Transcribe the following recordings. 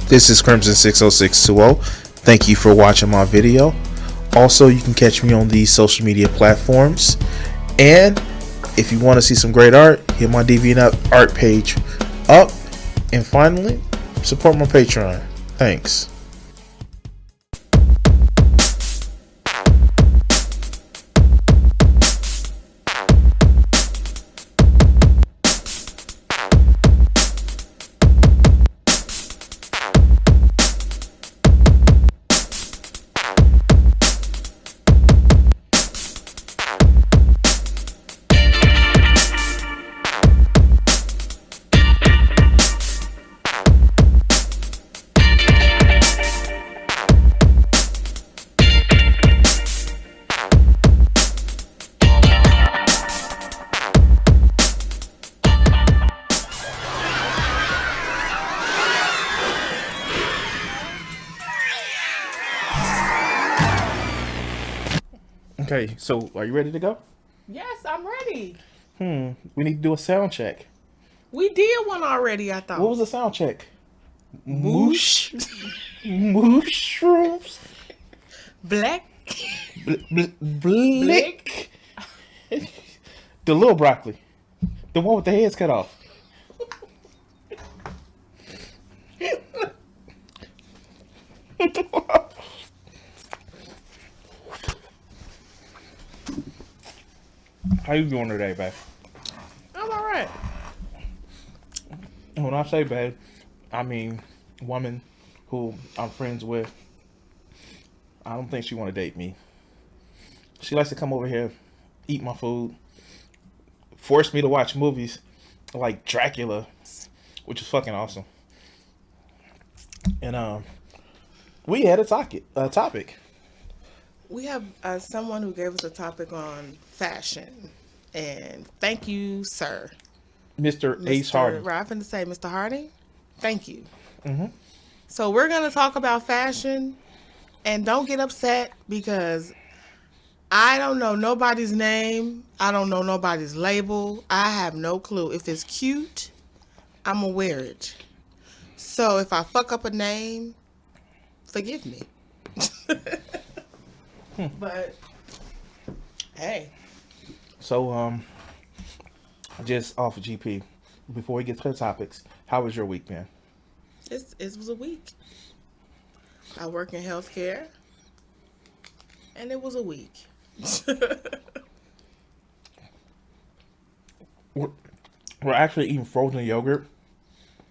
This is Crimson60620. Thank you for watching my video. Also, you can catch me on these social media platforms. And if you want to see some great art, hit my DeviantArt page up. And finally, support my Patreon. Thanks. Okay, so are you ready to go? Yes, I'm ready. We need to do a sound check. We did one already, I thought. What was the sound check? Moosh. Mushrooms. Black. Blick. The little broccoli. The one with the heads cut off. How you doing today, babe? I'm all right. When I say babe, I mean woman who I'm friends with. I don't think she want to date me. She likes to come over here, eat my food, force me to watch movies like Dracula, which is fucking awesome. And we had a topic. We have someone who gave us a topic on fashion. And thank you, sir. Mr. Ace Harding. Right, I'm going to say Mr. Harding. Thank you. Mm-hmm. So we're going to talk about fashion. And don't get upset because I don't know nobody's name. I don't know nobody's label. I have no clue. If it's cute, I'm going to wear it. So if I fuck up a name, forgive me. But, hey. So, just off of GP, before we get to the topics, how was your week, man? It was a week. I work in healthcare, and it was a week. We're actually eating frozen yogurt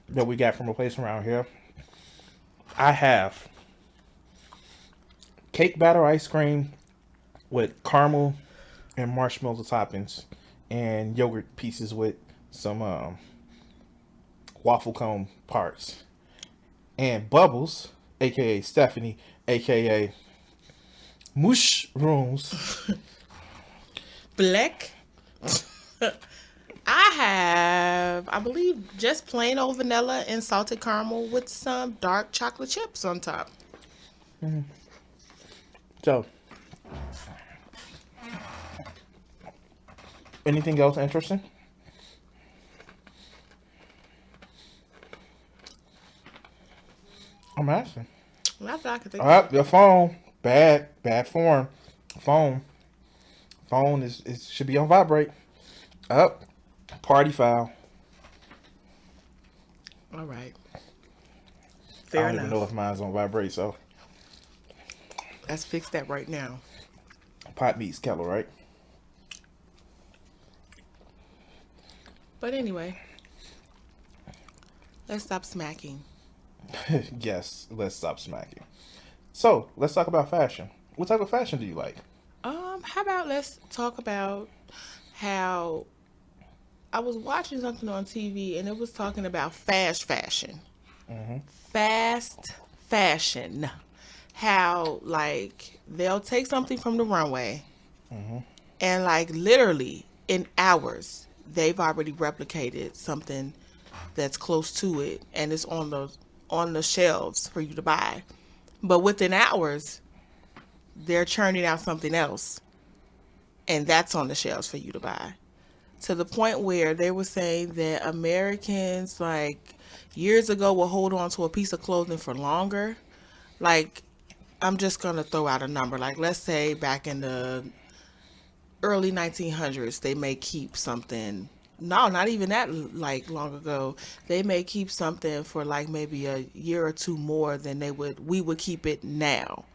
that we got from a place around here. I have cake batter ice cream with caramel and marshmallow toppings and yogurt pieces with some waffle cone parts. And Bubbles, a.k.a. Stephanie, a.k.a. Mushrooms. Black. I believe, just plain old vanilla and salted caramel with some dark chocolate chips on top. Mm-hmm. So, anything else interesting? I'm asking. Not that I can think of. Your phone. Bad form. Phone is should be on vibrate. Up. Party foul. All right. Fair enough. I don't even know if mine's on vibrate, so. Let's fix that right now. Pot meets kettle, right? But anyway, let's stop smacking. Yes, let's stop smacking. So, let's talk about fashion. What type of fashion do you like? How about let's talk about how I was watching something on TV and it was talking about fast fashion. Mm-hmm. Fast fashion. How, like, they'll take something from the runway and, like, literally in hours, they've already replicated something that's close to it and it's on the shelves for you to buy. But within hours, they're churning out something else and that's on the shelves for you to buy. to the point where they were saying that Americans, like, years ago would hold on to a piece of clothing for longer. Like, I'm just going to throw out a number. Like, let's say back in the early 1900s, they may keep something. No, not even that like long ago. They may keep something for like maybe a year or two more than we would keep it now.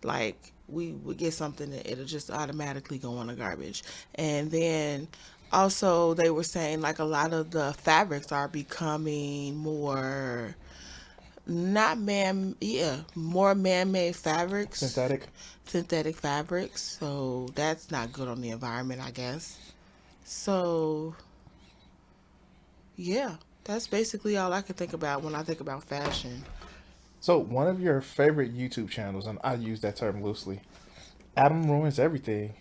Like we would get something that it'll just automatically go on the garbage. And then also they were saying like a lot of the fabrics are becoming more not man yeah, more man-made fabrics, Synthetic. synthetic fabrics. So that's not good on the environment, I guess. So, yeah, that's basically all I can think about when I think about fashion. So one of your favorite YouTube channels, and I use that term loosely, Adam Ruins Everything,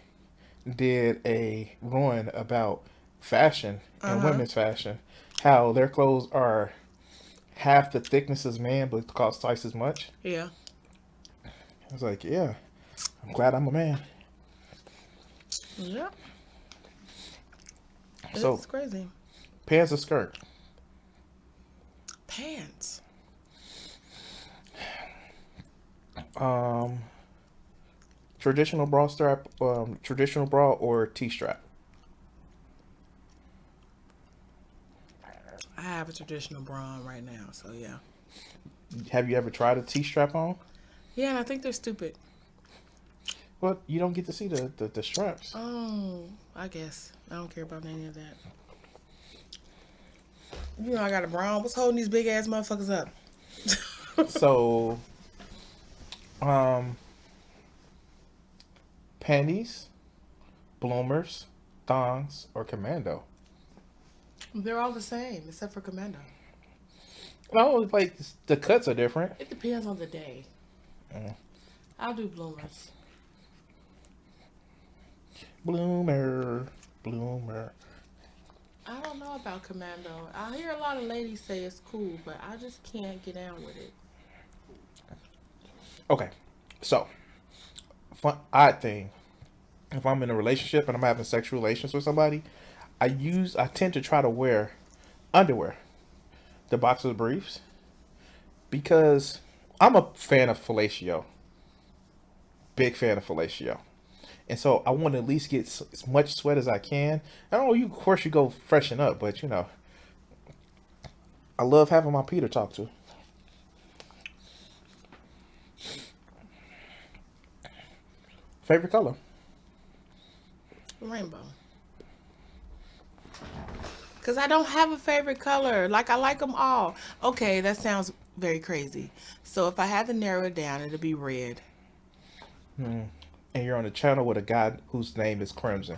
did a run about fashion and Uh-huh. women's fashion. How their clothes are half the thickness as man, but cost twice as much. Yeah. I was like, yeah, I'm glad I'm a man. Yeah. So It's crazy. pants or skirt? Pants. Um, traditional bra strap, traditional bra or T strap? I have a traditional bra on right now, so yeah. Have you ever tried a T strap on? Yeah, and I think they're stupid. Well, you don't get to see the straps. Oh, I guess. I don't care about any of that. You know I got a bra on. What's holding these big ass motherfuckers up? So, um, panties, bloomers, thongs, or commando? They're all the same, except for commando. No, like the cuts are different. It depends on the day. Mm. I'll do bloomers. Bloomer, bloomer. I don't know about commando. I hear a lot of ladies say it's cool, but I just can't get down with it. Okay, so fun odd thing. If I'm in a relationship and I'm having sexual relations with somebody, I tend to try to wear underwear, the boxer briefs, because I'm a fan of fellatio. Big fan of fellatio. And so I want to at least get as much sweat as I can. I don't know, you of course you go freshen up, but you know, I love having my Peter talk to. Favorite color? Rainbow. Because I don't have a favorite color. Like, I like them all. Okay, that sounds very crazy. So if I had to narrow it down, it'd be red. Hmm. And you're on a channel with a guy whose name is Crimson.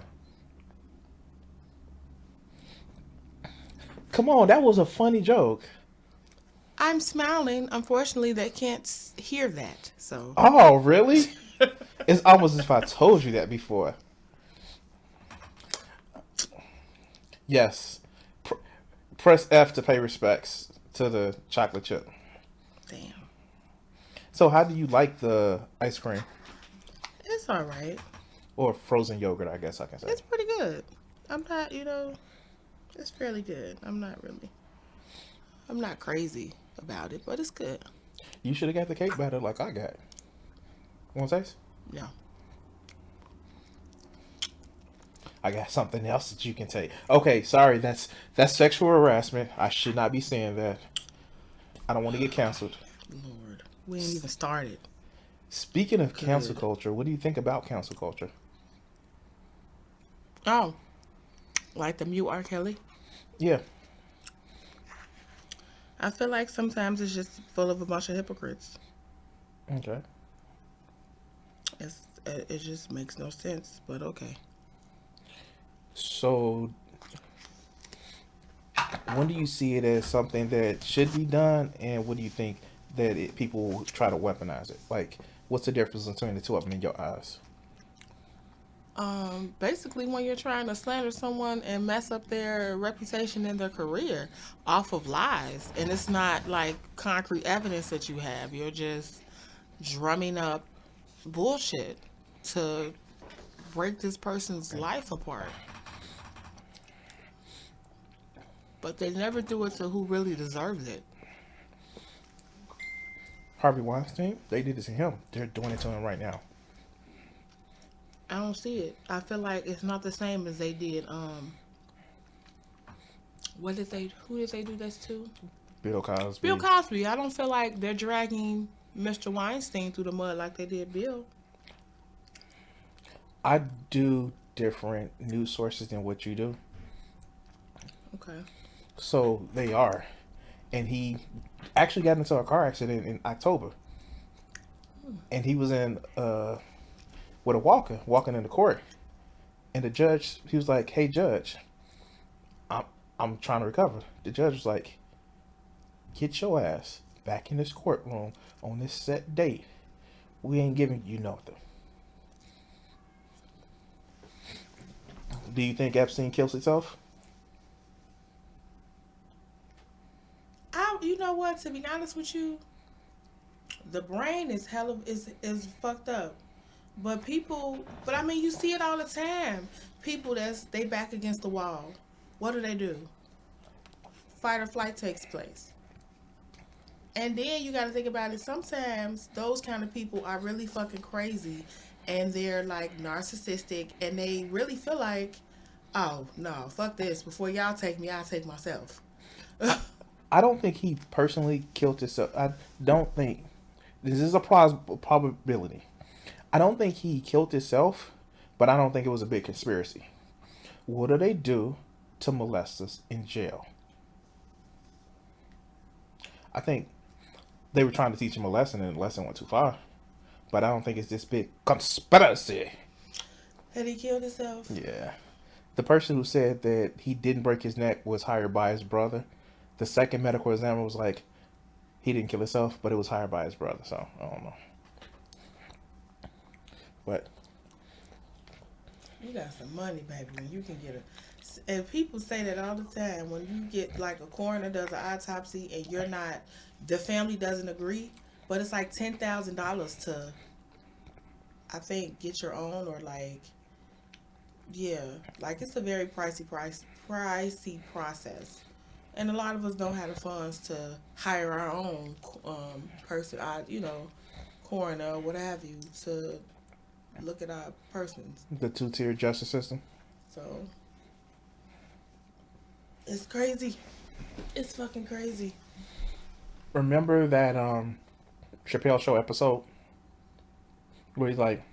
Come on, that was a funny joke. I'm smiling. Unfortunately, they can't hear that. So, Oh, really? It's almost as if I told you that before. Yes. Press F to pay respects to the chocolate chip. damn. So, how do you like the ice cream It's all right. or frozen yogurt? I guess I can say. It's pretty good. I'm not, it's fairly good. I'm not crazy about it, but it's good. You should have got the cake batter like I got. Want to taste? No. I got something else that you can take. Okay, sorry, that's sexual harassment. I should not be saying that. I don't want to get canceled. Lord. We ain't even started. Speaking of cancel Good. culture, what do you think about cancel culture? Oh, like the mute R. Kelly? Yeah. I feel like sometimes it's just full of a bunch of hypocrites. Okay. It just makes no sense, but okay. So, when do you see it as something that should be done, and what do you think that people will try to weaponize it? Like, what's the difference between the two of them in your eyes? Basically, when you're trying to slander someone and mess up their reputation and their career off of lies, and it's not like concrete evidence that you have, you're just drumming up bullshit to break this person's life apart. But they never do it to who really deserves it. Harvey Weinstein, they did it to him. They're doing it to him right now. I don't see it. I feel like it's not the same as they did. What did they? Who did they do this to? Bill Cosby. Bill Cosby. I don't feel like they're dragging Mr. Weinstein through the mud like they did Bill. I do different news sources than what you do. Okay. So they are. And he actually got into a car accident in October. And he was in with a walker, walking into court. And the judge, he was like, "Hey judge, I'm trying to recover." The judge was like, "Get your ass back in this courtroom on this set date. We ain't giving you nothing." Do you think Epstein kills himself? You know what? To be honest with you, the brain is is fucked up. But I mean, you see it all the time. People they back against the wall. What do? Fight or flight takes place. And then you got to think about it. Sometimes those kind of people are really fucking crazy, and they're like narcissistic, and they really feel like, oh no, fuck this. Before y'all take me, I'll take myself. I don't think he personally killed himself. I don't think this is a probability. I don't think he killed himself, but I don't think it was a big conspiracy. What do they do to molest us in jail? I think they were trying to teach him a lesson, and the lesson went too far. But I don't think it's this big conspiracy. Had he killed himself? Yeah. The person who said that he didn't break his neck was hired by his brother. The second medical examiner was like, he didn't kill himself, but it was hired by his brother. So, I don't know. But you got some money, baby, when you can get and people say that all the time. When you get like a coroner does an autopsy and the family doesn't agree, but it's like $10,000 to, I think, get your own, or like, yeah, like it's a very pricey process. And a lot of us don't have the funds to hire our own person, coroner or what have you, to look at our persons. the two-tier justice system. So it's crazy. It's fucking crazy. Remember that Chappelle Show episode where he's like,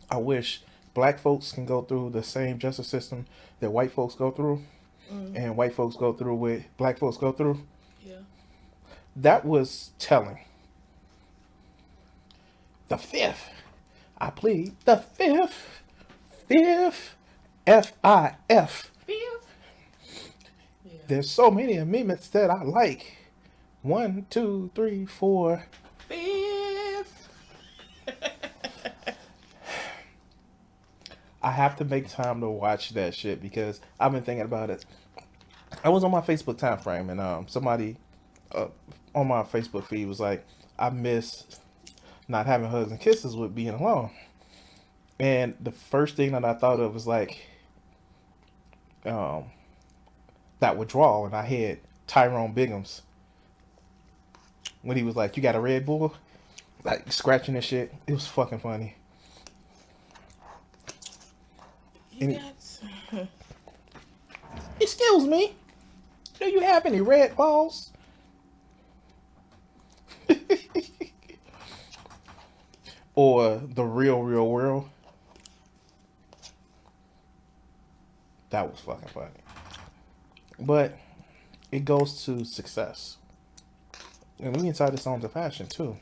I wish black folks can go through the same justice system that white folks go through, and white folks go through what black folks go through. Yeah. That was telling. The fifth. I plead the fifth. Fifth. F-I-F. Fifth. Yeah. There's so many amendments that I like. 1, 2, 3, 4. Fifth. I have to make time to watch that shit because I've been thinking about it. I was on my Facebook time frame, and somebody on my Facebook feed was like, I miss not having hugs and kisses with being alone. And the first thing that I thought of was like that withdrawal, and I had Tyrone Biggums when he was like, "You got a Red Bull?" Like scratching and shit. It was fucking funny. Excuse me, do you have any red balls? Or the real world. That was fucking funny. But it goes to success. And we inside this on to fashion too.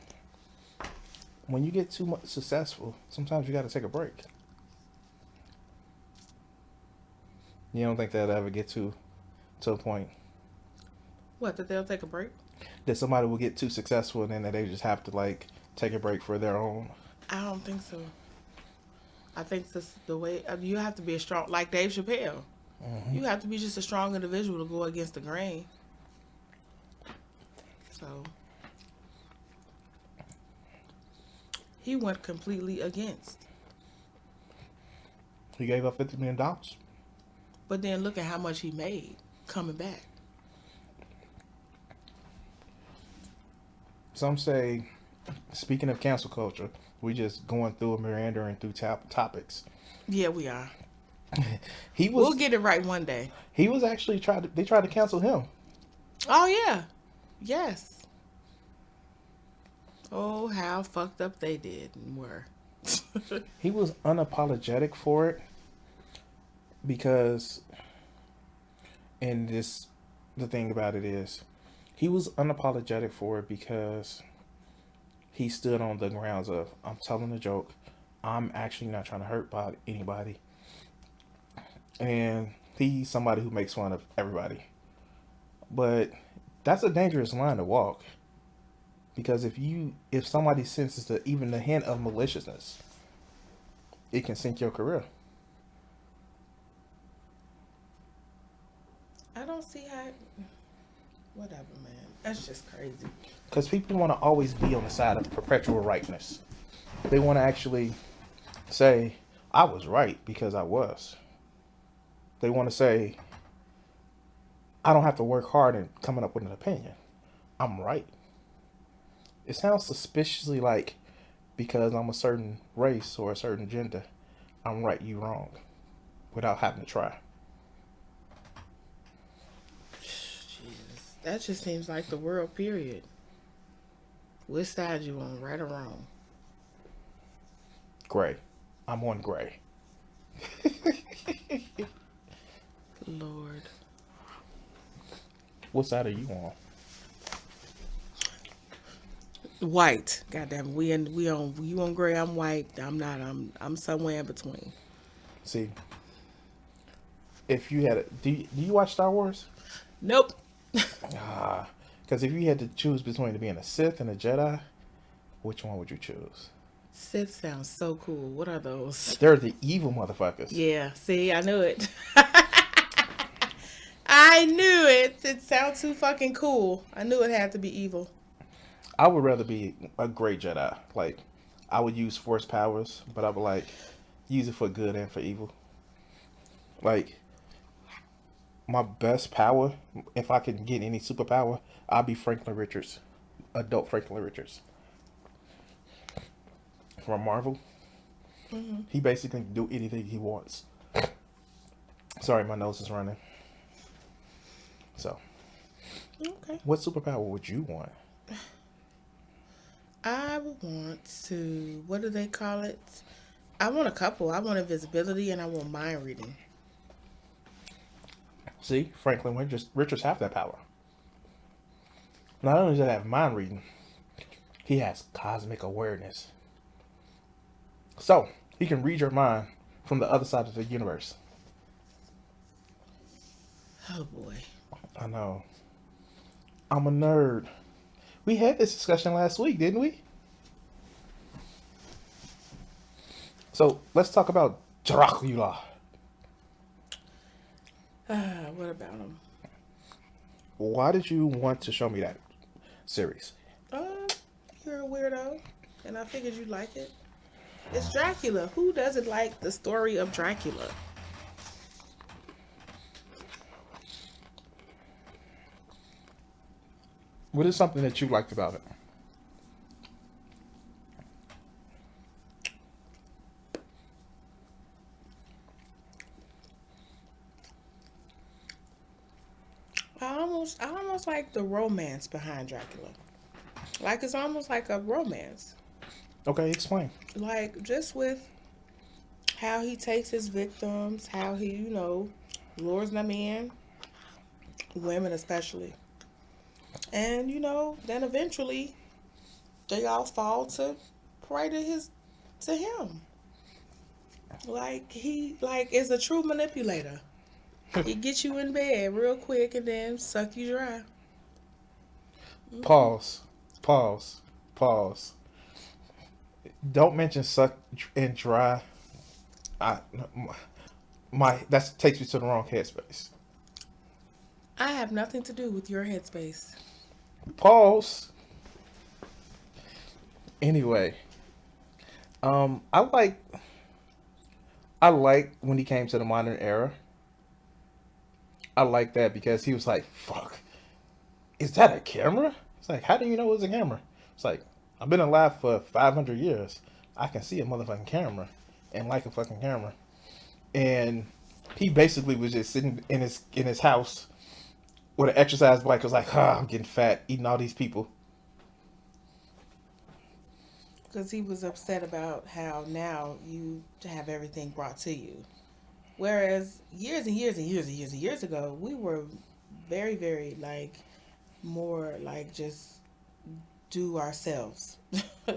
When you get too much successful, sometimes you got to take a break. You don't think that'll ever get to a point? What, that they'll take a break? That somebody will get too successful and then that they just have to like take a break for their own? I don't think so. I think this the way you have to be a strong, like Dave Chappelle. Mm-hmm. You have to be just a strong individual to go against the grain. So he went completely against. He gave up $50 million. But then look at how much he made coming back. some say, speaking of cancel culture, we just going through and meandering through topics. Yeah, we are. He We'll was get it right one day. he was actually they tried to cancel him. Oh yeah. Yes. Oh, how fucked up they did and were. He was unapologetic for it because, and this, the thing about it is, he was unapologetic for it because he stood on the grounds of, I'm telling a joke, I'm actually not trying to hurt anybody, and he's somebody who makes fun of everybody. But that's a dangerous line to walk, because if somebody senses even the hint of maliciousness, it can sink your career. I don't see how. Whatever, man. That's just crazy. Because people want to always be on the side of perpetual rightness. They want to actually say, I was right because I was. They want to say, I don't have to work hard in coming up with an opinion. I'm right. It sounds suspiciously like, because I'm a certain race or a certain gender, I'm right, you wrong, without having to try. Jesus. That just seems like the world, period. Which side you on, right or wrong? Gray. I'm on gray. Lord. What side are you on? White. Goddamn, we on you on gray, I'm white. I'm not. I'm somewhere in between. See, if you had do you watch Star Wars? Nope. Because if you had to choose between being a Sith and a Jedi, which one would you choose? Sith sounds so cool. What are those? They're the evil motherfuckers. Yeah, see, I knew it. I knew it. It sounds too fucking cool. I knew it had to be evil. I would rather be a great Jedi. Like, I would use Force powers, but I would use it for good and for evil. Like, my best power, if I could get any superpower, I'd be Franklin Richards, adult Franklin Richards from Marvel. Mm-hmm. He basically can do anything he wants. Sorry, my nose is running. So, Okay. what superpower would you want? I would want to. What do they call it? I want a couple. I want invisibility and I want mind reading. See, Franklin Richards have that power. Not only does he have mind reading, he has cosmic awareness. So, he can read your mind from the other side of the universe. Oh boy. I know. I'm a nerd. We had this discussion last week, didn't we? So, let's talk about Dracula. What about him? Why did you want to show me that series? You're a weirdo, and I figured you'd like it. It's Dracula. Who doesn't like the story of Dracula? What is something that you liked about it? I almost like the romance behind Dracula. Like it's almost like a romance. Okay, explain. Like just with how he takes his victims, how he, lures them in, women especially. And, then eventually they all fall to prey to him. Like he is a true manipulator. He gets you in bed real quick and then suck you dry. Mm-hmm. Pause. Don't mention suck and dry. That takes me to the wrong headspace. I have nothing to do with your headspace. Pause. Anyway, I like when he came to the modern era. I like that because he was like, "Fuck, is that a camera?" It's like, how do you know it's a camera? It's like, I've been alive for 500 years. I can see a motherfucking camera and like a fucking camera. And he basically was just sitting in his house with an exercise bike. Was like, I'm getting fat, eating all these people. Because he was upset about how now you have everything brought to you. Whereas years and years and years and years and years ago, we were very, very like more like just do ourselves. We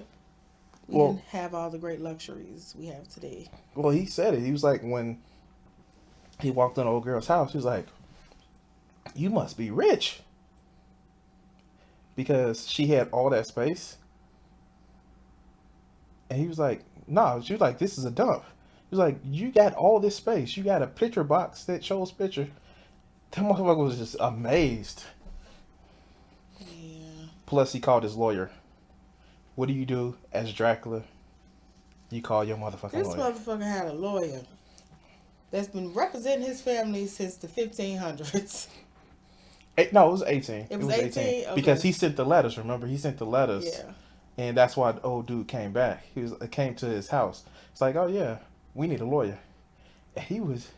Well, didn't have all the great luxuries we have today. well, he said it. He was like, when he walked in the old girl's house, he was like, "You must be rich," because she had all that space. And he was like, "No." She was like, "This is a dump." He was like, "You got all this space. You got a picture box that shows picture." That motherfucker was just amazed. Yeah. Plus, he called his lawyer. What do you do as Dracula? You call your motherfucking This lawyer. motherfucker had a lawyer that's been representing his family since the 1500s. No, it was 18. It was 18? Okay. Because he sent the letters. Remember, he sent the letters. Yeah. And that's why the old dude came back. Came to his house. It's like, oh yeah, we need a lawyer. And he was,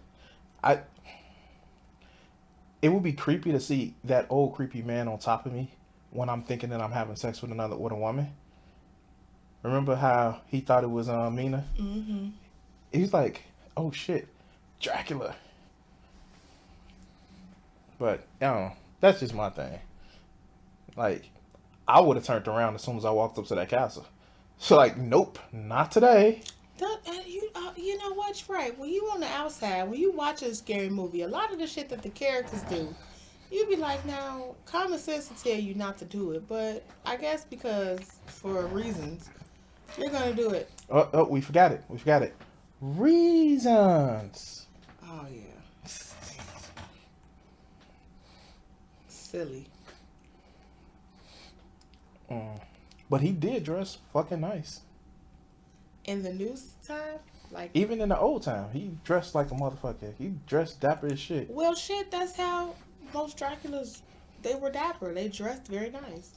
It would be creepy to see that old creepy man on top of me when I'm thinking that I'm having sex with a woman. Remember how he thought it was Mina? Mm-hmm. He's like, oh shit, Dracula. But I don't know. That's just my thing. Like, I would have turned around as soon as I walked up to that castle. So like, nope, not today. You know what's right. When you on the outside, when you watch a scary movie, a lot of the shit that the characters do, you be like, now, common sense will tell you not to do it. But I guess because, for reasons, you're going to do it. Oh, we forgot it. Reasons. Oh, yeah. Silly. But he did dress fucking nice. In the new time? Like, even in the old time, he dressed like a motherfucker. He dressed dapper as shit. Well, shit, that's how most Draculas, they were dapper. They dressed very nice.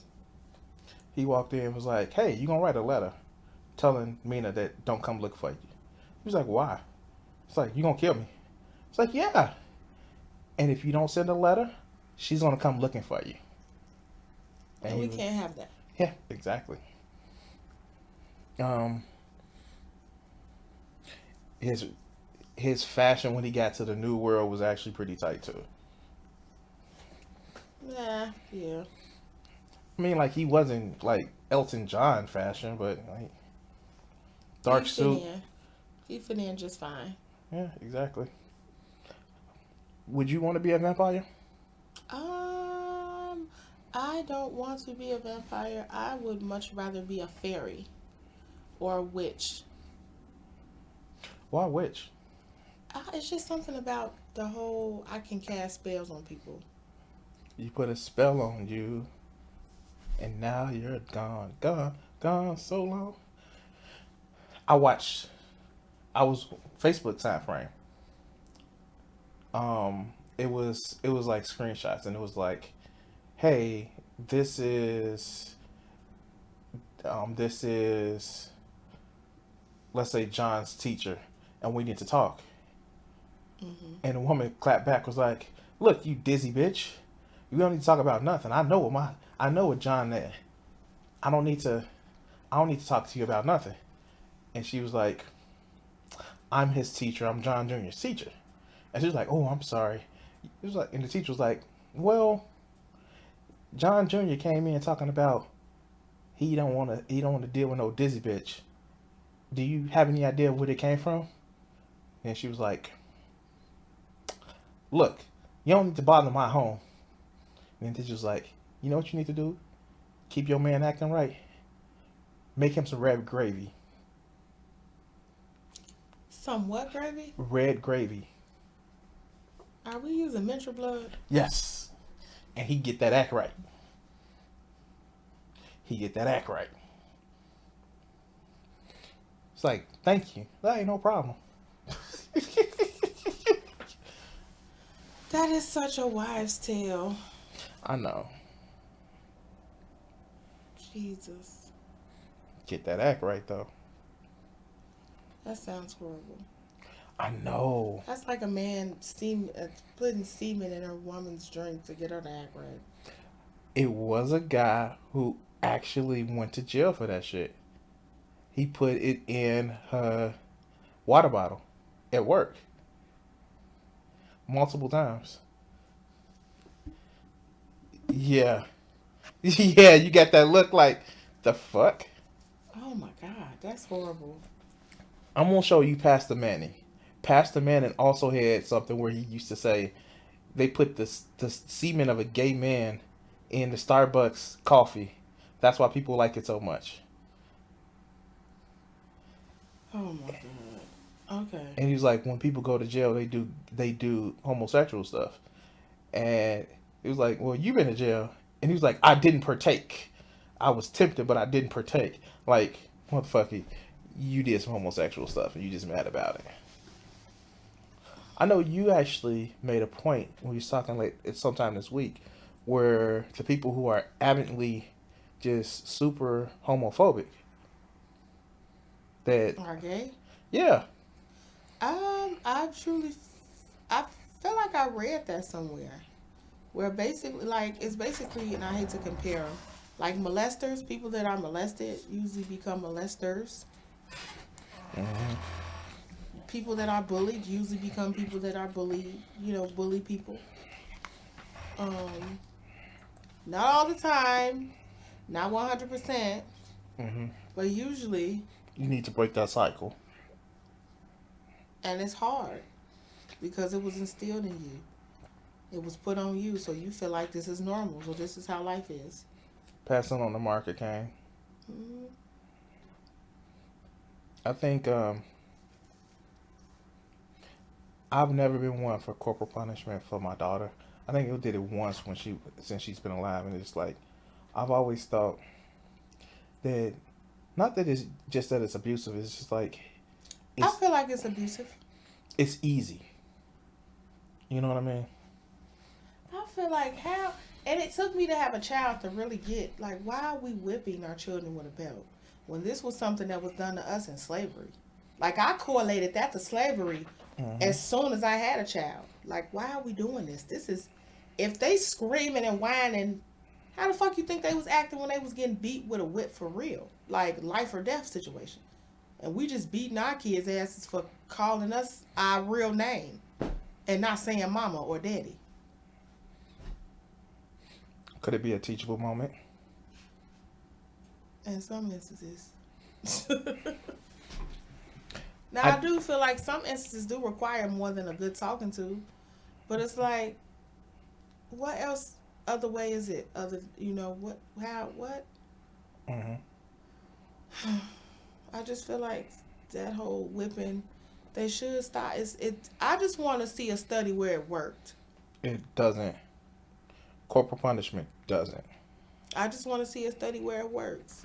He walked in and was like, hey, you gonna write a letter telling Mina that don't come look for you. He was like, why? It's like, you gonna kill me? It's like, yeah. And if you don't send a letter, she's gonna come looking for you. And we can't have that. Yeah, exactly. His fashion when he got to the new world was actually pretty tight too. Yeah. I mean, like, he wasn't like Elton John fashion, but like dark suit. He fit in just fine. Yeah, exactly. Would you want to be a vampire? I don't want to be a vampire. I would much rather be a fairy or a witch. Why witch? It's just something about the whole I can cast spells on people. You put a spell on you, and now you're gone so long. I was Facebook time frame. It was like screenshots, and it was like, hey, this is let's say John's teacher, and we need to talk. Mm-hmm. And the woman clapped back, was like, look, you dizzy bitch, you don't need to talk about nothing. I know what John did. I don't need to talk to you about nothing. And she was like, I'm his teacher. I'm John Jr.'s teacher. And she was like, oh, I'm sorry. It was like, and the teacher was like, well, John Jr. came in talking about he don't want to deal with no dizzy bitch. Do you have any idea where it came from? And she was like, look, you don't need to bother my home. And the teacher was like, you know what you need to do? Keep your man acting right. Make him some red gravy. Some what gravy? Red gravy. Are we using menstrual blood? Yes. And he get that act right. It's like, thank you. That ain't no problem. That is such a wives' tale. I know. Jesus. Get that act right, though. That sounds horrible. I know. That's like a man putting semen in a woman's drink to get her to act right. It was a guy who actually went to jail for that shit. He put it in her water bottle at work multiple times. Yeah. Yeah, you got that look like, the fuck? Oh my God, that's horrible. I'm going to show you Pastor Manning. Pastor Manning also had something where he used to say they put the semen of a gay man in the Starbucks coffee. That's why people like it so much. Oh my God. Okay. And he was like, when people go to jail, they do homosexual stuff. And he was like, well, you've been to jail. And he was like, I didn't partake. I was tempted, but I didn't partake. Like, motherfucker, you did some homosexual stuff and you just mad about it. I know you actually made a point when you was talking like sometime this week where the people who are adamantly just super homophobic that Are gay? yeah. I truly, I feel like I read that somewhere where basically, like, it's basically, and I hate to compare 'em, like molesters, people that are molested usually become molesters. Mm-hmm. People that are bullied usually become people that are bullied, bully people. Um, Not all the time, not 100%, Mm-hmm. but usually, You need to break that cycle. and it's hard because it was instilled in you. It was put on you, so you feel like this is normal, so this is how life is. Passing on the market, Kane. Mm-hmm. I think I've never been one for corporal punishment for my daughter. I think we did it once since she's been alive, and it's like I've always thought that not that it's just that it's abusive. It's just like I it's feel like it's abusive. it's easy. You know what I mean? I feel like how, and it took me to have a child to really get, like, why are we whipping our children with a belt when this was something that was done to us in slavery? Like, I correlated that to slavery Mm-hmm. as soon as I had a child. Like, why are we doing this? This is, if they screaming and whining, how the fuck you think they was acting when they was getting beat with a whip for real? Like, life or death situation. And we just beating our kids' asses for calling us our real name and not saying mama or daddy. Could it be a teachable moment? In some instances. Now, I do feel like some instances do require more than a good talking to, but it's like, what else? Other way is it? What? How? What? Mm-hmm. I just feel like that whole whipping, they should stop. I just want to see a study where it worked. It doesn't. Corporal punishment doesn't. I just want to see a study where it works.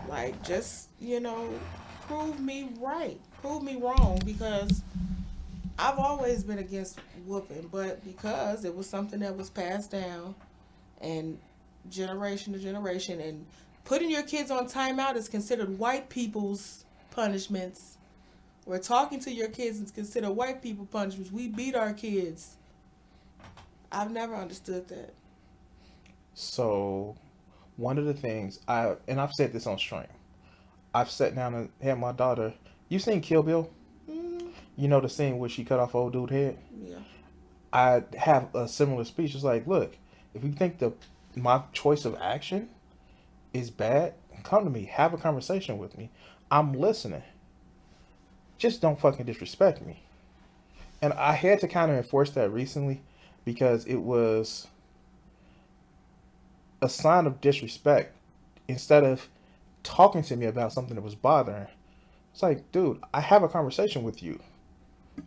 Like, just, prove me right. Prove me wrong, because I've always been against whooping, but because it was something that was passed down and generation to generation, and putting your kids on timeout is considered white people's punishments. Or talking to your kids is considered white people punishments. We beat our kids. I've never understood that. So, one of the things I've said this on stream. I've sat down and had my daughter. You seen Kill Bill? Mm, You know the scene where she cut off old dude's head. yeah. I have a similar speech. It's like, look, if you think my choice of action is bad, come to me. Have a conversation with me. I'm listening. Just don't fucking disrespect me. And I had to kind of enforce that recently because it was a sign of disrespect instead of talking to me about something that was bothering. It's like, dude, I have a conversation with you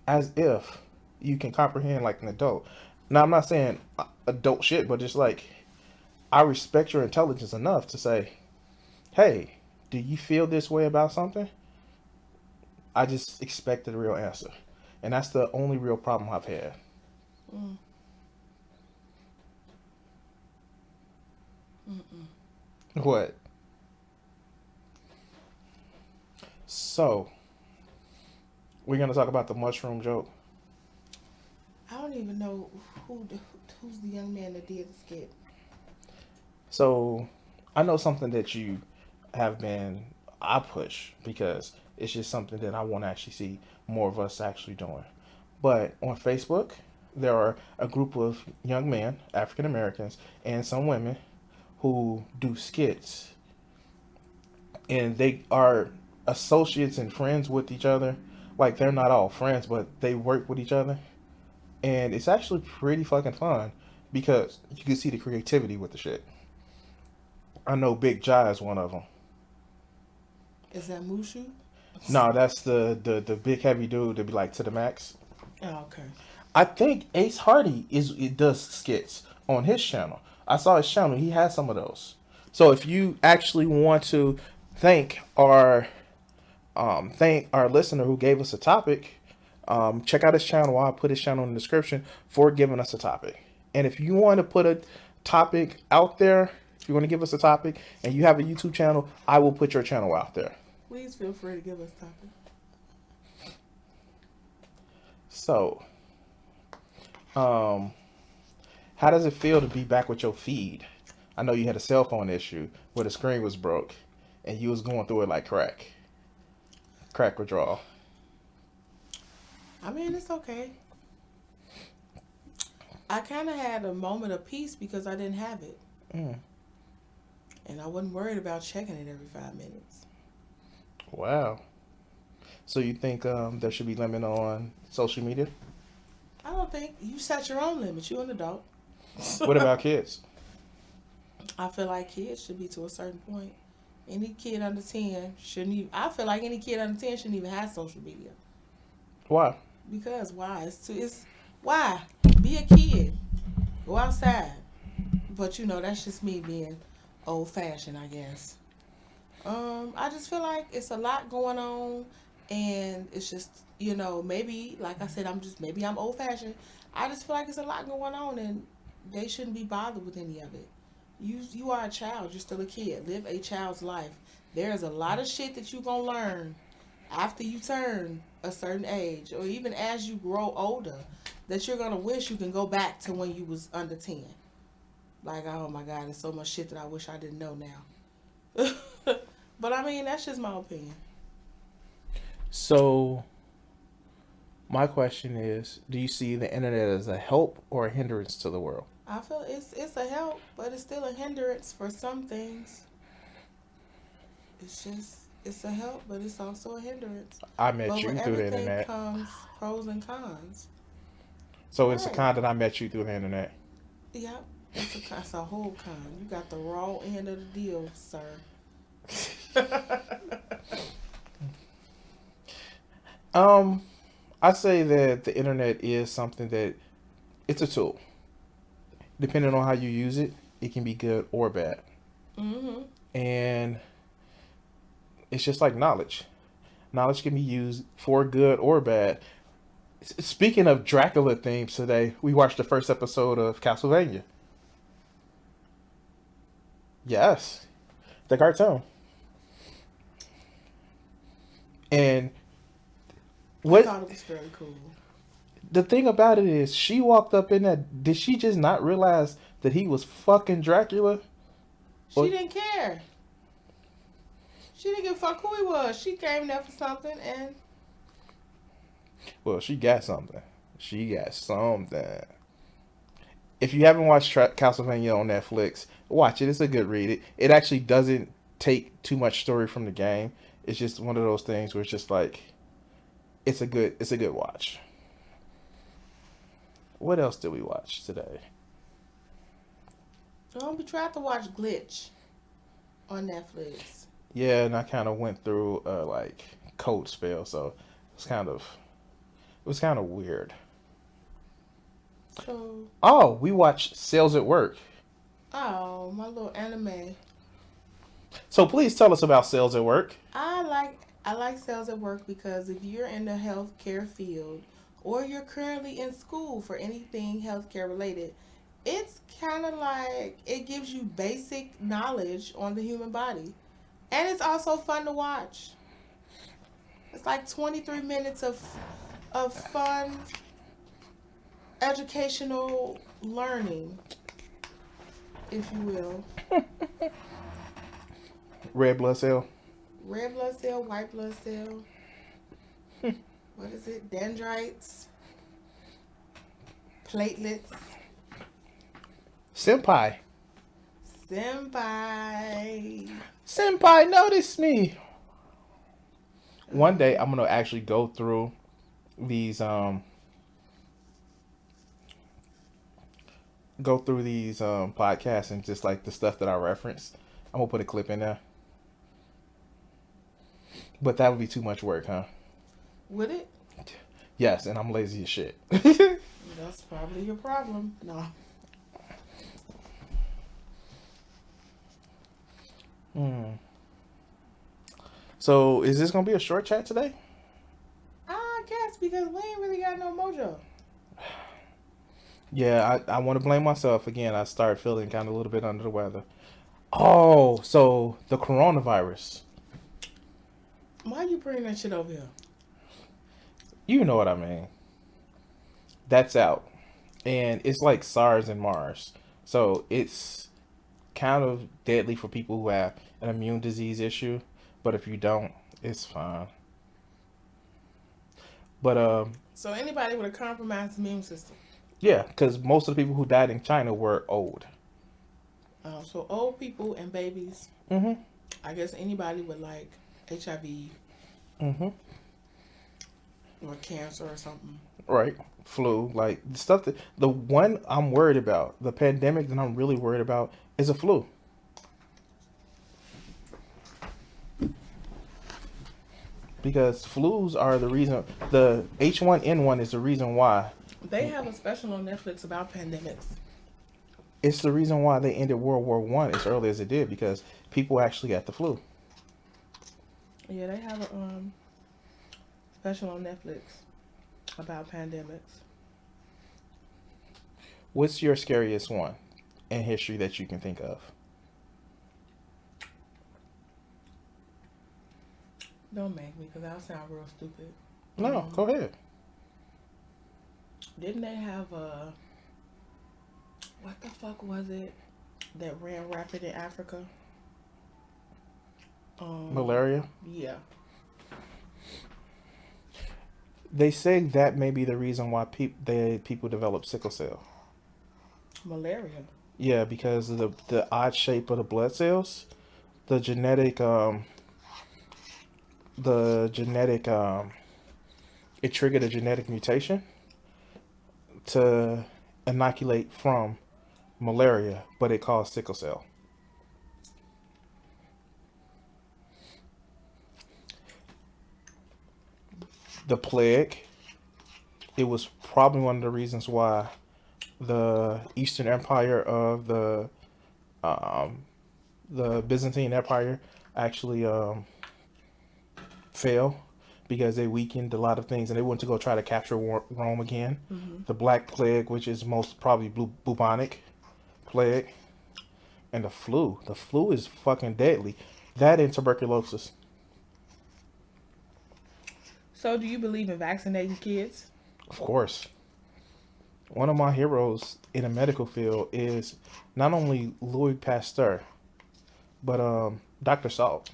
as if you can comprehend like an adult. Now, I'm not saying adult shit, but just like, I respect your intelligence enough to say, hey, do you feel this way about something? I just expected a real answer. And that's the only real problem I've had. Mm. Mm-mm. What? So, we're going to talk about the mushroom joke. I don't even know who's the young man that did the skit. So, I know something that you have been, I push because it's just something that I want to actually see more of us actually doing. But on Facebook, there are a group of young men, African Americans, and some women who do skits. And they are associates and friends with each other. Like, they're not all friends, but they work with each other. And it's actually pretty fucking fun because you can see the creativity with the shit. I know Big Jai is one of them. Is that Mushu? No, that's the big heavy dude that be like to the max. Oh, okay. I think Ace Hardy it does skits on his channel. I saw his channel. He has some of those. So if you actually want to thank our listener who gave us a topic, check out his channel. I'll put his channel in the description for giving us a topic. And if you want to put a topic out there, if you want to give us a topic and you have a YouTube channel, I will put your channel out there. Please feel free to give us topic. So, how does it feel to be back with your feed? I know you had a cell phone issue where the screen was broke and you was going through it like crack withdrawal. I mean, it's okay. I kind of had a moment of peace because I didn't have it. And I wasn't worried about checking it every 5 minutes. Wow. So you think there should be limit on social media? I don't think you set your own limits. You're an adult. What about kids? I feel like kids should be to a certain point. Any kid under 10 shouldn't even. I feel like any kid under 10 shouldn't even have social media. Why? Because why? It's why? Be a kid. Go outside. But that's just me being old fashioned, I guess. I just feel like it's a lot going on, and it's just maybe like I said, maybe I'm old fashioned. I just feel like it's a lot going on, and they shouldn't be bothered with any of it. You are a child. You're still a kid. Live a child's life. There's a lot of shit that you're gonna learn after you turn a certain age, or even as you grow older, that you're gonna wish you can go back to when you was under 10. Like, oh my God, there's so much shit that I wish I didn't know now. But I mean, that's just my opinion. So, my question is, do you see the internet as a help or a hindrance to the world? I feel it's a help, but it's still a hindrance for some things. It's a help, but it's also a hindrance. I met But you with through the everything internet. comes pros and cons. So it's a Right. con that I met you through the internet. Yep. It's a whole con. You got the raw end of the deal, sir. I say that the internet is something that it's a tool. Depending on how you use it, it can be good or bad. And it's just like knowledge. Knowledge can be used for good or bad. Speaking of Dracula themes today, we watched the first episode of Castlevania. Yes, the cartoon. And I thought it was very cool. the thing about it is, she walked up in that. Did she just not realize that he was fucking Dracula? She didn't care. She didn't give a fuck who he was. She came there for something, and Well, she got something. She got something. If you haven't watched Castlevania on Netflix, watch it. It's a good read. It actually doesn't take too much story from the game. It's just one of those things where it's just like, it's a good watch. What else did we watch today? we tried to watch Glitch on Netflix. Yeah, and I kind of went through like code spell, so it was kind of weird. So, Oh, we watched Sales at Work. my little anime. So please tell us about Sales at Work. I like Sales at Work because if you're in the healthcare field or you're currently in school for anything healthcare related, it's kind of like it gives you basic knowledge on the human body. And it's also fun to watch. It's like 23 minutes of fun, educational learning, if you will. Red blood cell. Red blood cell, white blood cell. What is it? Dendrites, platelets. Senpai. Senpai. Senpai, notice me. One day I'm gonna actually go through these podcasts and just like the stuff that I reference. I'm gonna put a clip in there. But that would be too much work, huh? Would it? Yes, and I'm lazy as shit. That's probably your problem. No. So, is this gonna be a short chat today? I guess because we ain't really got no mojo. Yeah, I want to blame myself again. I started feeling kind of a little bit under the weather. Oh, so the coronavirus. Why you bring that shit over here? You know what I mean. That's out. And it's like SARS and MARS. So it's kind of deadly for people who have an immune disease issue. But if you don't, it's fine. But So anybody with a compromised immune system. yeah, because most of the people who died in China were old. So old people and babies. Mm-hmm. I guess anybody with like HIV Mm-hmm. or cancer or something. Right. Flu. Like the stuff that the one I'm worried about, the pandemic that I'm really worried about is a flu. Because flus are the reason the H1N1 is the reason why. They have a special on Netflix about pandemics. It's the reason why they ended World War One as early as it did, because people actually got the flu. Yeah, they have a special on Netflix about pandemics. What's your scariest one in history that you can think of? Don't make me, because I'll sound real stupid. No, go ahead. Didn't they have a... What the fuck was it that ran rapid in Africa? Malaria? Yeah. They say that may be the reason why people develop sickle cell. Malaria. Yeah, because of the odd shape of the blood cells, the genetic it triggered a genetic mutation to inoculate from malaria, but it caused sickle cell. The plague, it was probably one of the reasons why the Eastern Empire of the Byzantine Empire actually fell, because they weakened a lot of things and they went to go try to capture Rome again. Mm-hmm. The Black Plague, which is most probably bubonic plague, and the flu. The flu is fucking deadly. That and tuberculosis. So do you believe in vaccinating kids? Of course. One of my heroes in the medical field is not only Louis Pasteur, but Dr. Salt.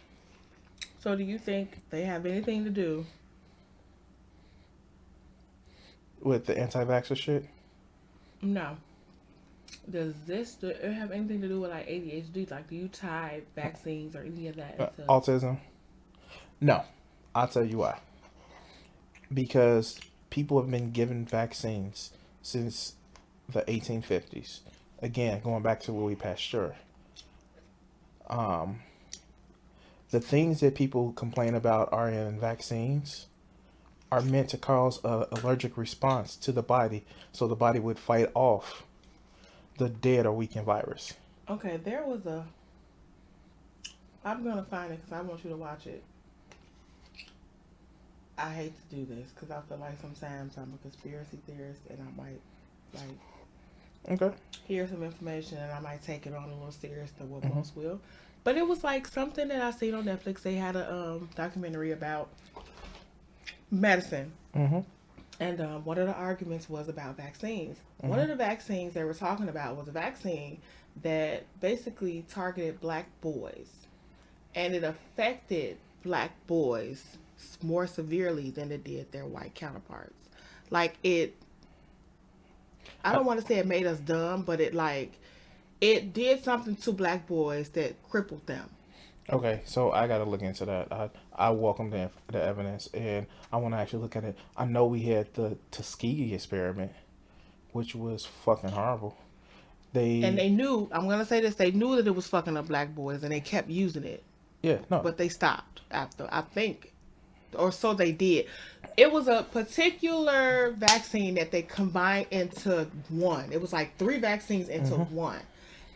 So do you think they have anything to do with the anti-vaxxer shit? No. Does it have anything to do with like ADHD? Like, do you tie vaccines or any of that into autism? No. I'll tell you why. Because people have been given vaccines since the 1850s. Again, going back to Louis Pasteur. The things that people complain about are in vaccines are meant to cause an allergic response to the body, so the body would fight off the dead or weakened virus. Okay, there was a... I'm going to find it because I want you to watch it. I hate to do this because I feel like sometimes I'm a conspiracy theorist and I might hear some information and I might take it on a little serious than what most will. But it was like something that I seen on Netflix. They had a documentary about medicine. Mm-hmm. And one of the arguments was about vaccines. Mm-hmm. One of the vaccines they were talking about was a vaccine that basically targeted black boys. And it affected black boys more severely than it did their white counterparts. Like I don't want to say it made us dumb, but it did something to black boys that crippled them. Okay, so I gotta look into that. I welcome the evidence, and I want to actually look at it. I know we had the Tuskegee experiment, which was fucking horrible. And they knew, I'm going to say this, they knew that it was fucking up black boys and they kept using it. Yeah, no. But they stopped after, I think. Or so they did. It was a particular vaccine that they combined into one. It was like 3 vaccines into one.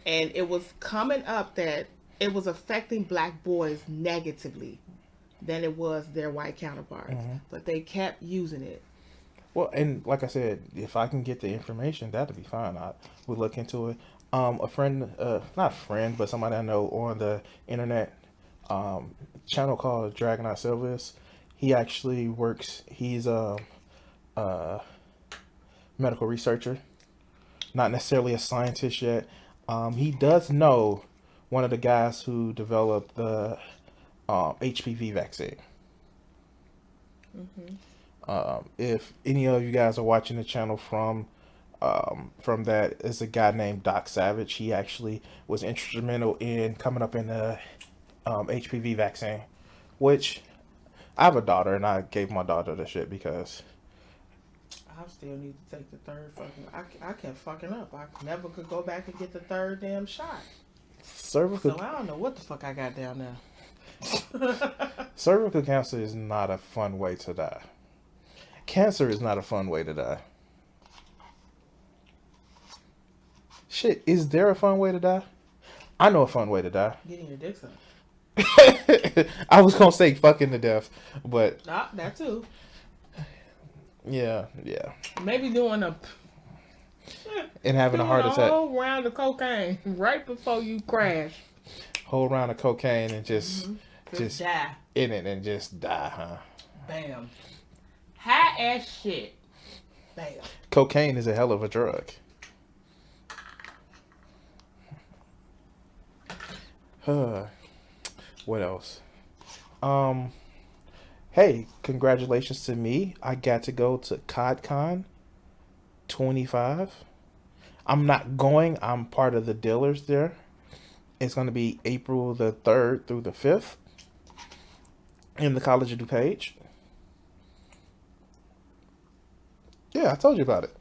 And it was coming up that it was affecting black boys negatively than it was their white counterparts. But they kept using it. Well, and like I said, if I can get the information, that'll be fine. I would look into it. A friend, not a friend, but somebody I know on the internet, channel called Dragon Silvis. He actually works. He's a medical researcher, not necessarily a scientist yet. He does know one of the guys who developed the HPV vaccine. If any of you guys are watching the channel from that, is a guy named Doc Savage. He actually was instrumental in coming up in the HPV vaccine, which I have a daughter, and I gave my daughter the shit because I still need to take the third fucking. I kept fucking up. I never could go back and get the third damn shot. cervical. So I don't know what the fuck I got down there. Cervical cancer is not a fun way to die. Cancer is not a fun way to die. Shit, is there a fun way to die? I know a fun way to die. Getting your dick sucked. I was gonna say fucking to death, but Ah, that too. yeah. Maybe doing And having a heart attack. whole round of cocaine right before you crash. Whole round of cocaine and just die. in it and just die, huh? Bam. High ass shit. Bam. Cocaine is a hell of a drug. What else? Hey, congratulations to me. I got to go to CodCon 25. I'm not going. I'm part of the dealers there. It's going to be April the 3rd through the 5th in the College of DuPage. Yeah, I told you about it.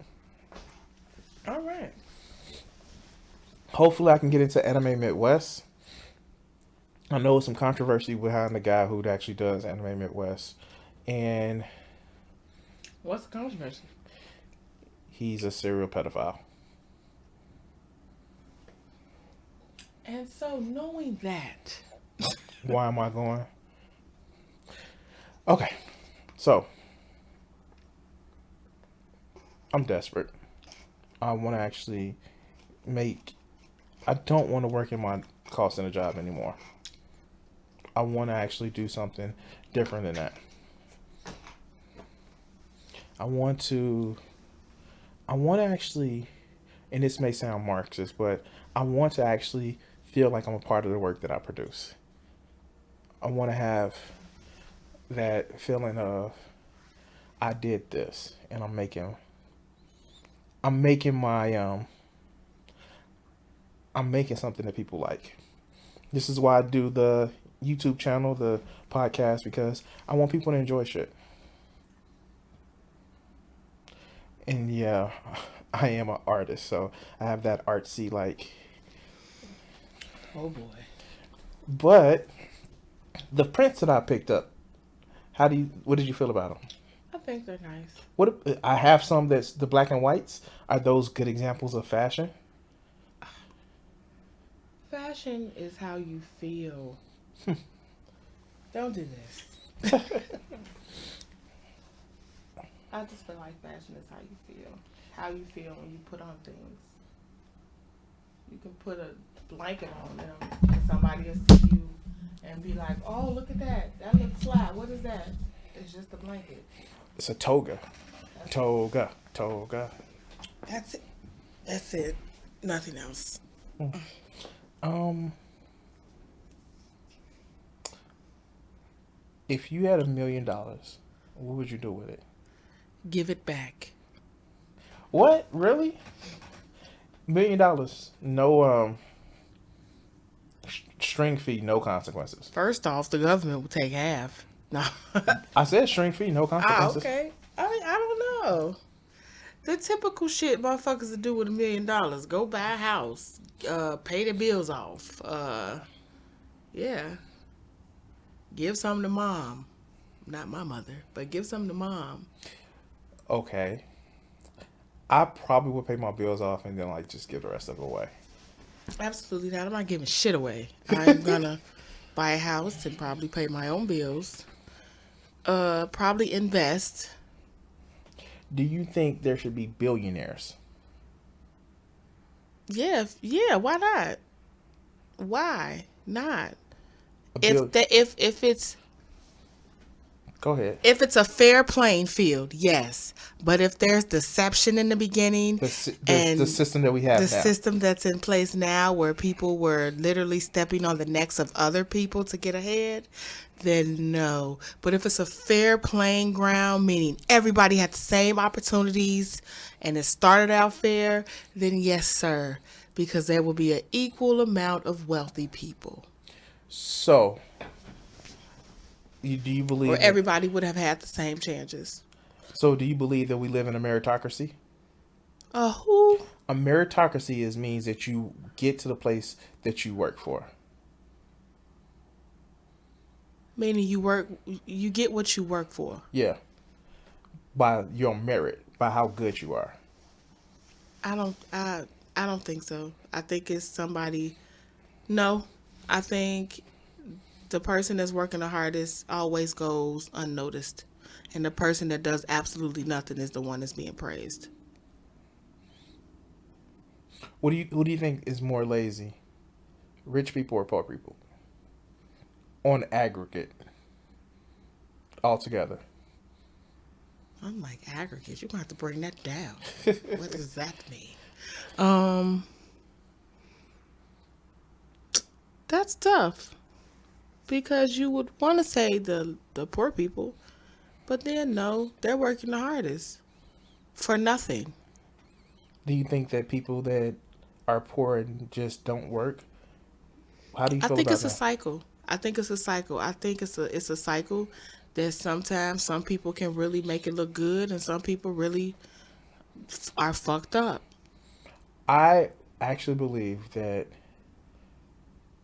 All right. Hopefully I can get into Anime Midwest. I know some controversy behind the guy who actually does Anime Midwest. And What's the controversy? he's a serial pedophile. And so knowing that. Why am I going? Okay. So I'm desperate. I want to actually I don't want to work in my call center job anymore. I want to actually do something different than that. I want to actually, and this may sound Marxist, but I want to actually feel like I'm a part of the work that I produce. I want to have that feeling of I did this and I'm making something that people like. This is why I do the YouTube channel, the podcast, because I want people to enjoy shit. And yeah, I am an artist, so I have that artsy Oh boy. But the prints that I picked up, what did you feel about them? I think they're nice. I have some that's the black and whites. Are those good examples of fashion? Fashion is how you feel. Don't do this. I just feel like fashion is how you feel. How you feel when you put on things. You can put a blanket on them and somebody will see you and be like, oh, look at that. That looks fly. What is that? It's just a blanket. It's a toga. Toga. That's it. That's it. Nothing else. Um, if you had $1,000,000, what would you do with it? Give it back. What? Really? $1,000,000. No string fee, no consequences. First off, the government will take half. No. I said string fee, no consequences. Okay. I don't know. The typical shit motherfuckers to do with $1,000,000. Go buy a house. Pay the bills off. Yeah. Give something to mom. Not my mother, but give something to mom. Okay. I probably would pay my bills off and then like just give the rest of it away. Absolutely not. I'm not giving shit away. I'm gonna buy a house and probably pay my own bills. Probably invest. Do you think there should be billionaires? Yeah, why not? Why not? Bill- If it's Go ahead. If it's a fair playing field, yes. But if there's deception in the beginning The and system that we have the now. system that's in place now where people were literally stepping on the necks of other people to get ahead, then no. But if it's a fair playing ground, meaning everybody had the same opportunities and it started out fair, then yes, sir. Because there will be an equal amount of wealthy people. So, do you believe Or everybody would have had the same chances. So, do you believe that we live in a meritocracy? Who? A meritocracy means that you get to the place that you work for. Meaning you get what you work for. Yeah. By your merit, by how good you are. I don't think so. I think it's somebody. No, I think the person that's working the hardest always goes unnoticed, and the person that does absolutely nothing is the one that's being praised. Who do you think is more lazy? Rich people or poor people? On aggregate. Altogether. I'm like, aggregate. You're going to have to bring that down. What does that mean? That's tough. Because you would want to say the poor people, but then no, they're working the hardest for nothing. Do you think that people that are poor and just don't work? How do you feel about that? I think it's a cycle. I think it's a cycle that sometimes some people can really make it look good and some people really are fucked up. I actually believe that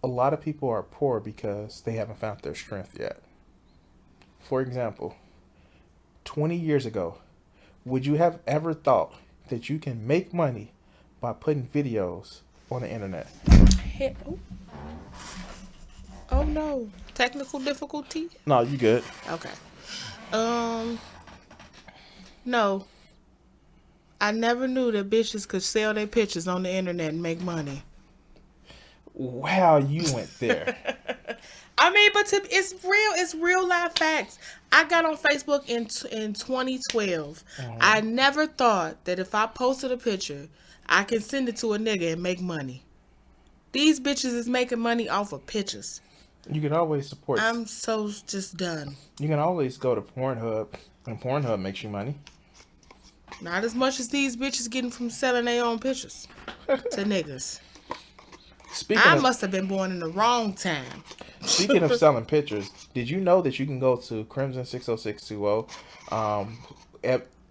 a lot of people are poor because they haven't found their strength yet. For example, 20 years ago, would you have ever thought that you can make money by putting videos on the internet? Oh no. Technical difficulty? No, you good. Okay. No. I never knew that bitches could sell their pictures on the internet and make money. Wow, you went there. I mean, but it's real life facts. I got on Facebook in 2012. I never thought that if I posted a picture, I can send it to a nigga and make money. These bitches is making money off of pictures. You can always support. I'm so just done. You can always go to Pornhub, and Pornhub makes you money. Not as much as these bitches getting from selling their own pictures to niggas. I must have been born in the wrong time. Speaking of selling pictures, did you know that you can go to Crimson 60620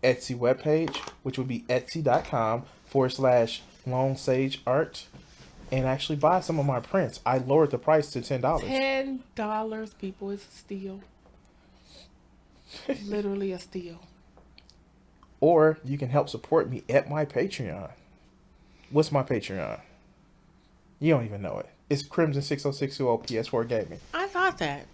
Etsy webpage, which would be etsy.com/LoneSageArt, and actually buy some of my prints? I lowered the price to $10. $10, people, is a steal. Literally a steal. Or you can help support me at my Patreon. What's my Patreon? You don't even know it. It's Crimson 60620 PS4 Gaming. I thought that.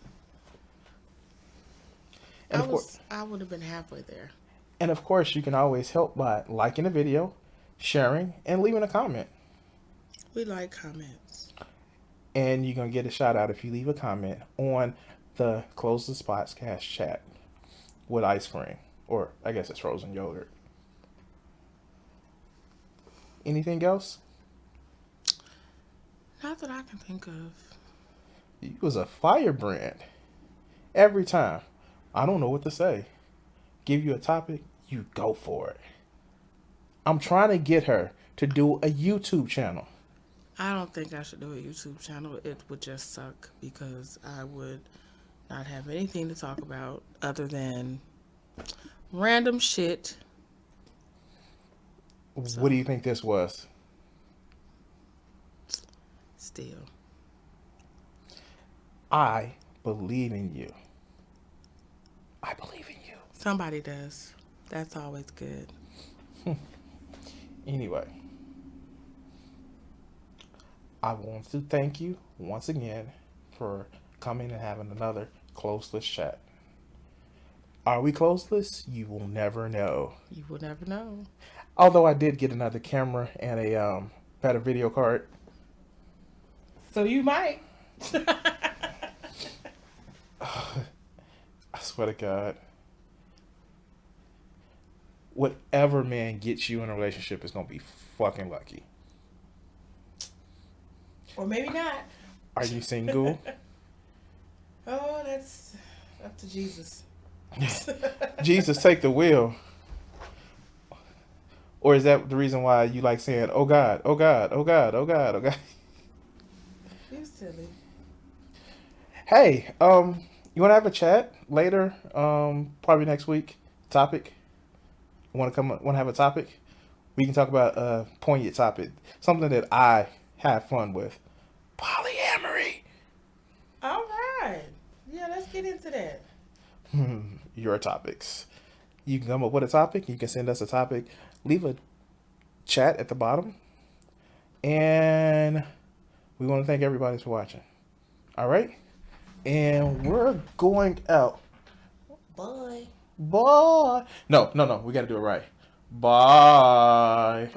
And I would have been halfway there. And of course, you can always help by liking the video, sharing, and leaving a comment. We like comments. And you're going to get a shout out if you leave a comment on the Close the Spots cast chat. with ice cream. Or I guess it's frozen yogurt. Anything else? Not that I can think of. You was a firebrand. Every time. I don't know what to say. Give you a topic, you go for it. I'm trying to get her to do a YouTube channel. I don't think I should do a YouTube channel. It would just suck because I would not have anything to talk about other than random shit. What do you think this was? Still. I believe in you. I believe in you. Somebody does. That's always good. Anyway, I want to thank you once again for coming and having another closeless chat. Are we closeless? You will never know. You will never know. Although I did get another camera and a better video card. So you might. I swear to God. Whatever man gets you in a relationship is going to be fucking lucky. Or maybe not. Are you single? Oh, that's up to Jesus. Jesus, take the wheel. Or is that the reason why you like saying, oh God, oh God, oh God, oh God, oh God? You silly. Hey, you want to have a chat later? Probably next week. Topic. Want to have a topic? We can talk about a poignant topic, something that I have fun with. Polyamory. All right. Yeah, let's get into that. Your topics. You can come up with a topic. You can send us a topic. Leave a chat at the bottom. And we want to thank everybody for watching. All right? And we're going out. Bye. Bye. No. We got to do it right. Bye.